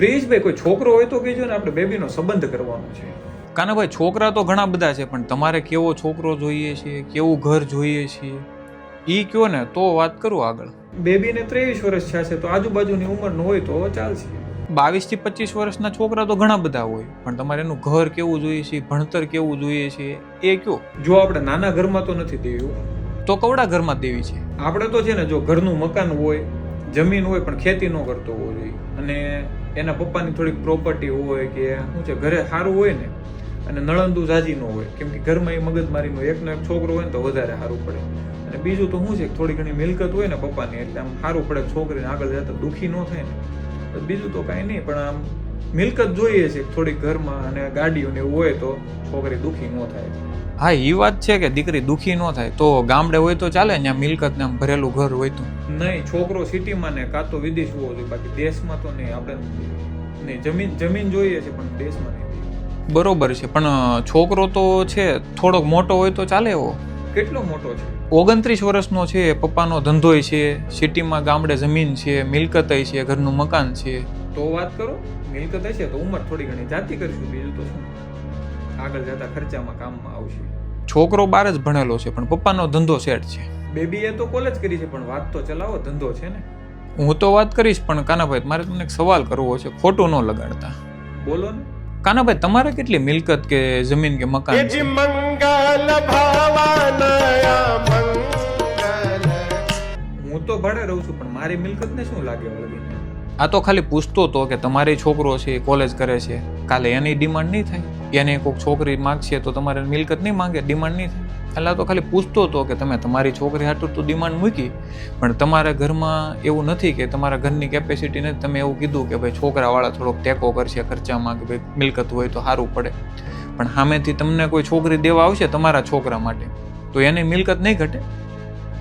પ્રિયેશભાઈ, કોઈ છોકરો હોય તો કહેજો ને, આપણે બેબીનો સંબંધ કરવાનો છે. કાનાભાઈ, છોકરા તો ઘણા બધા છે, પણ તમારે કેવો છોકરો જોઈએ છે, કેવું ઘર જોઈએ છે, ઈ કયો ને તો વાત કરું આગળ. બેબીને 23 વર્ષ થયા છે, તો આજુબાજુની ઉંમરનું હોય તો ચાલશે. 22 થી 25 વર્ષના છોકરા તો ઘણા બધા હોય, પણ તમારે એનું ઘર કેવું જોઈએ છે, ભણતર કેવું જોઈએ છે, એ કયો. જો આપણે નાના ઘરમાં તો નથી દેવું, તો કવડા ઘરમાં દેવી છે. આપણે તો છે ને, જો ઘરનું મકાન હોય, જમીન હોય, પણ ખેતી ન કરતો હોવો જોઈએ, અને એના પપ્પાની થોડીક પ્રોપર્ટી હોય કે શું છે, ઘરે સારું હોય ને, અને નળંદુ જાજી ન હોય, કેમ કે ઘરમાં એ મગજમારીનો એકનો એક છોકરો હોય ને તો વધારે સારું પડે. અને બીજું તો શું છે, થોડી ઘણી મિલકત હોય ને પપ્પાની, એટલે આમ સારું પડે, છોકરીને આગળ જતા દુઃખી ન થાય ને. બીજું તો કાંઈ નહીં, પણ આમ મિલકત જોઈએ છે થોડીક ઘરમાં, અને ગાડીઓ ને એવું હોય તો છોકરી દુઃખી ન થાય. હા, એ વાત છે કે દીકરી દુઃખી ન થાય. તો ગામડે હોય તો ચાલે, ત્યાં મિલકત ને આમ ભરેલું ઘર હોય તો. નહીં, છોકરો સિટીમાં ને કાં તો વિદેશ હોવો જોઈએ, બાકી દેશમાં તો નહીં. આપણે નહીં, જમીન જોઈએ છે પણ દેશમાં નહીં. બરોબર છે, પણ છોકરો તો છે થોડોક મોટો હોય તો ચાલે એવો. કેટલો મોટો છે? 29 વર્ષનો છે, પપ્પાનો ધંધોય છે, સિટીમાં ગામડે જમીન છે, મિલકત છે, ઘરનું મકાન છે. તો વાત કરો, મિલકત હશે તો ઉંમર થોડી ઘણી જાતી કરશું, બીજું તો શું, આગળ જતા ખર્ચામાં કામમાં આવશે. છોકરો બાર જ ભણેલો છે, પણ પપ્પાનો ધંધો સેટ છે. બેબીએ તો કોલેજ કરી છે, પણ વાત તો ચલાવો, ધંધો છે ને. હું તો વાત કરીશ, પણ કાનાભાઈ મારે તમને એક સવાલ કરવો છે, ખોટું ન લગાડતા. બોલો ને. કાનાભાઈ, તમારે કેટલી મિલકત કે જમીન કે મકાન છે? હું તો ભાડે રહું છું, પણ મારી મિલકત ને શું લાગે વળગીને? આ તો ખાલી પૂછતો હતો કે તમારી છોકરો છે, કોલેજ કરે છે, કાલે એની ડિમાન્ડ નહીં થાય, એને કોઈક છોકરી માગશે તો તમારે મિલકત નહીં માંગે, ડિમાન્ડ નહીં થાય. એટલે તો ખાલી પૂછતો હતો કે તમે તમારી છોકરી હાટું તો ડિમાન્ડ મૂકી, પણ તમારા ઘરમાં એવું નથી કે તમારા ઘરની કેપેસિટી નથી. તમે એવું કીધું કે ભાઈ છોકરાવાળા થોડોક ટેકો કરશે ખર્ચામાં, કે ભાઈ મિલકત હોય તો સારું પડે, પણ સામેથી તમને કોઈ છોકરી દેવા આવશે તમારા છોકરા માટે, તો એની મિલકત નહીં ઘટે.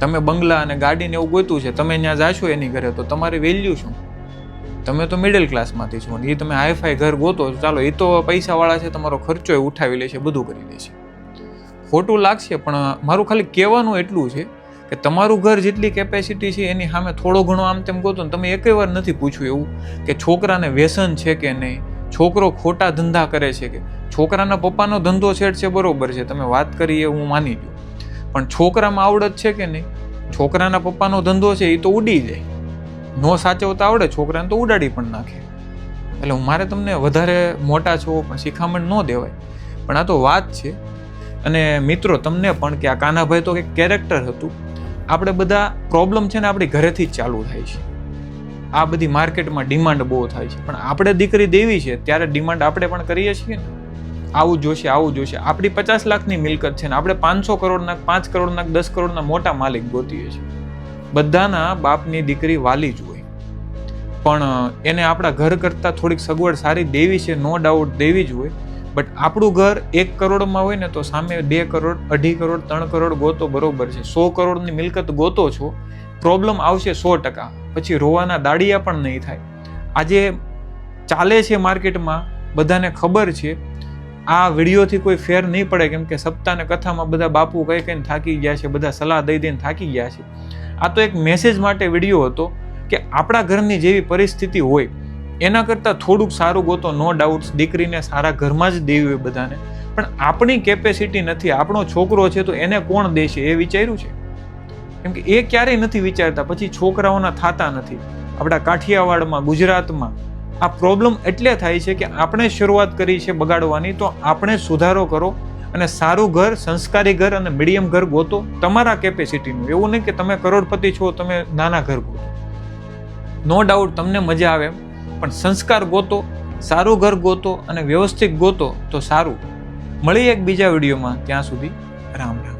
તમે બંગલા અને ગાડીને એવું ગોતું છે, તમે ત્યાં જાશો એની ઘરે તો તમારી વેલ્યુ શું? તમે તો મિડલ ક્લાસમાંથી છો, એ તમે હાઈફાઈ ઘર ગોતો, ચાલો એ તો પૈસાવાળા છે, તમારો ખર્ચો એ ઉઠાવી લેશે, બધું કરી દેશે. ખોટું લાગશે, પણ મારું ખાલી કહેવાનું એટલું છે કે તમારું ઘર જેટલી કેપેસિટી છે એની સામે થોડો ઘણો આમ તેમ ગોતો ને. તમે એકેય વાર નથી પૂછ્યું એવું કે છોકરાને વ્યસન છે કે નહીં, છોકરો ખોટા ધંધા કરે છે કે. છોકરાના પપ્પાનો ધંધો સેટ છે, બરોબર છે, તમે વાત કરી એ હું માની લઉં, પણ છોકરામાં આવડત છે કે નહીં? છોકરાના પપ્પાનો ધંધો છે એ તો ઉડી જાય, નો સાચવતા આવડે છોકરાને તો ઉડાડી પણ નાખે. એટલે હું મારે તમને વધારે મોટા છો પણ શિખામણ ન દેવાય, પણ આ તો વાત છે. અને મિત્રો, તમને પણ કે આ કાનાભાઈ તો કંઈક કેરેક્ટર હતું. આપણે બધા પ્રોબ્લેમ છે ને આપણી ઘરેથી જ ચાલુ થાય છે. આ બધી માર્કેટમાં ડિમાન્ડ બહુ થાય છે, પણ આપણે દીકરી દેવી છે ત્યારે ડિમાન્ડ આપણે પણ કરીએ છીએ ને, આવું જોશે, આવું જોશે. આપણી 50 લાખની મિલકત છે ને આપણે 500 કરોડના, 5 કરોડના, 10 કરોડના મોટા માલિક ગોતીએ છીએ. બધાના બાપની દીકરી વાલી જ હોય, પણ એને આપણા ઘર કરતાં થોડીક સગવડ સારી દેવી છે, નો ડાઉટ દેવી જ હોય. બટ આપણું ઘર 1 કરોડમાં હોય ને તો સામે 2 કરોડ, 2.5 કરોડ, 3 કરોડ ગોતો, બરોબર છે. 100 કરોડની મિલકત ગોતો છો, પ્રોબ્લેમ આવશે 100%. પછી રોવાના દાડિયા પણ નહીં થાય. આજે ચાલે છે માર્કેટમાં, બધાને ખબર છે. આ વિડીયોથી કોઈ ફેર નહીં પડે, કેમ કે સપ્તાહને કથામાં બધા બાપુ કઈ કઈને થાકી ગયા છે, બધા સલાહ દઈ દઈને થાકી ગયા છે. આ તો એક મેસેજ માટે વિડીયો હતો કે આપણા ઘરની જેવી પરિસ્થિતિ હોય એના કરતાં થોડુંક સારું ગોતો. નો ડાઉટ દીકરીને સારા ઘરમાં જ દેવી હોય બધાને, પણ આપણી કેપેસિટી નથી. આપણો છોકરો છે તો એને કોણ દેશે એ વિચાર્યું છે? કેમ કે એ ક્યારેય નથી વિચારતા, પછી છોકરાઓના થતા નથી. આપણા કાઠિયાવાડમાં, ગુજરાતમાં આ પ્રોબ્લેમ એટલે થાય છે કે આપણે શરૂઆત કરી છે બગાડવાની. તો આપણે સુધારો કરો અને સારું ઘર, સંસ્કારી ઘર અને મીડિયમ ઘર ગોતો તમારા કેપેસિટીનું. એવું નહીં કે તમે કરોડપતિ છો, તમે નાના ઘર ગોતો. નો ડાઉટ તમને મજા આવે, પણ સંસ્કાર ગોતો, સારું ઘર ગોતો અને વ્યવસ્થિત ગોતો તો સારું. મળીએ એક બીજા વિડીયોમાં. ત્યાં સુધી રામ રામ.